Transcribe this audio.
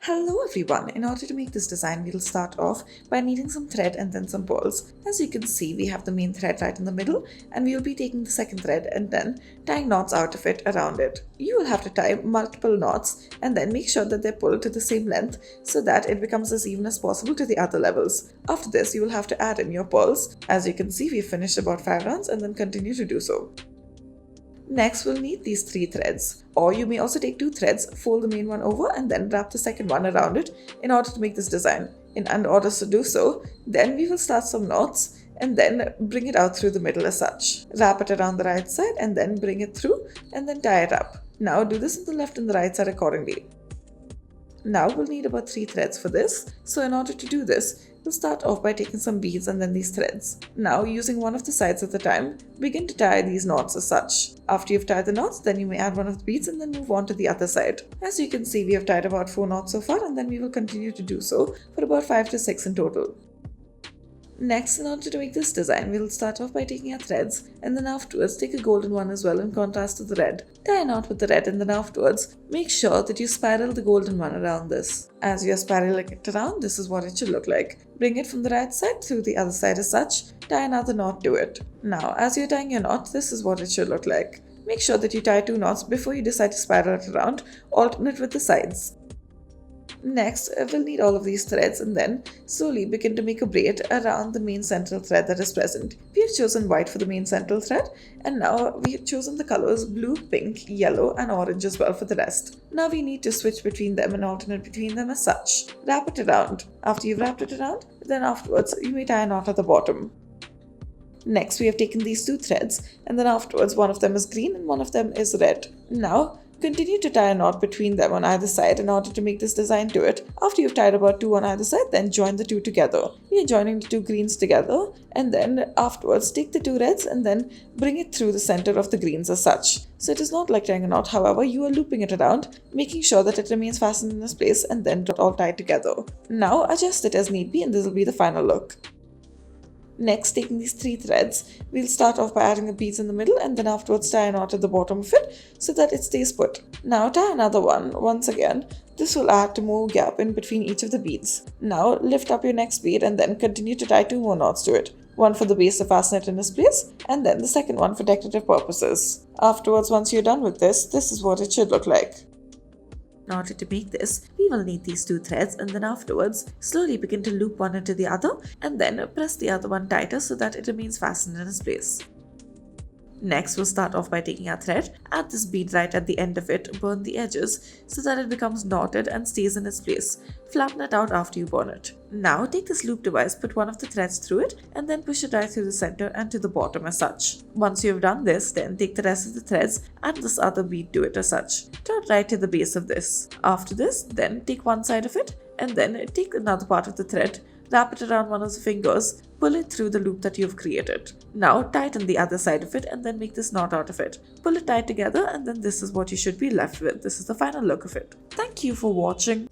Hello everyone, in order to make this design we'll start off by needing some thread and then some pearls. As you can see we have the main thread right in the middle and we will be taking the second thread and then tying knots out of it around it. You will have to tie multiple knots and then make sure that they're pulled to the same length so that it becomes as even as possible to the other levels. After this you will have to add in your pearls. As you can see we've finished about 5 rounds and then continue to do so. Next, we'll need these 3 threads, or you may also take 2 threads, fold the main one over and then wrap the second one around it in order to make this design. In order to do so, then we will start some knots and then bring it out through the middle as such. Wrap it around the right side and then bring it through and then tie it up. Now do this on the left and the right side accordingly. Now we'll need about 3 threads for this, so in order to do this, we'll start off by taking some beads and then these threads. Now using one of the sides at a time, begin to tie these knots as such. After you've tied the knots, then you may add one of the beads and then move on to the other side. As you can see, we have tied about 4 knots so far and then we will continue to do so for about 5 to 6 in total. Next, in order to make this design, we'll start off by taking our threads and then afterwards take a golden one as well in contrast to the red. Tie a knot with the red and then afterwards, make sure that you spiral the golden one around this. As you're spiraling it around, this is what it should look like. Bring it from the right side through the other side as such, tie another knot to it. Now, as you're tying your knot, this is what it should look like. Make sure that you tie 2 knots before you decide to spiral it around, alternate with the sides. Next, we'll need all of these threads and then slowly begin to make a braid around the main central thread that is present. We have chosen white for the main central thread and now we have chosen the colors blue, pink, yellow and orange as well for the rest. Now we need to switch between them and alternate between them as such. Wrap it around. After you've wrapped it around, then afterwards you may tie a knot at the bottom. Next, we have taken these 2 threads and then afterwards one of them is green and one of them is red. Now, continue to tie a knot between them on either side in order to make this design to it. After you've tied about 2 on either side, then join the 2 together. We are joining the 2 greens together and then afterwards take the 2 reds and then bring it through the center of the greens as such. So it is not like tying a knot, however, you are looping it around, making sure that it remains fastened in this place and then all tied together. Now adjust it as need be and this will be the final look. Next, taking these 3 threads, we'll start off by adding the beads in the middle and then afterwards tie a knot at the bottom of it so that it stays put. Now tie another one once again. This will add to more gap in between each of the beads. Now lift up your next bead and then continue to tie 2 more knots to it. One for the base to fasten it in its place and then the second one for decorative purposes. Afterwards, once you're done with this is what it should look like. In order to make this, we will need these 2 threads and then afterwards slowly begin to loop one into the other and then press the other one tighter so that it remains fastened in its place. Next, we'll start off by taking our thread, add this bead right at the end of it, burn the edges so that it becomes knotted and stays in its place. Flatten it out after you burn it. Now take this loop device, put one of the threads through it and then push it right through the center and to the bottom as such. Once you have done this, then take the rest of the threads, add this other bead to it as such. Tie it right to the base of this. After this, then take one side of it and then take another part of the thread, wrap it around one of the fingers, pull it through the loop that you've created. Now tighten the other side of it and then make this knot out of it. Pull it tight together and then this is what you should be left with. This is the final look of it. Thank you for watching.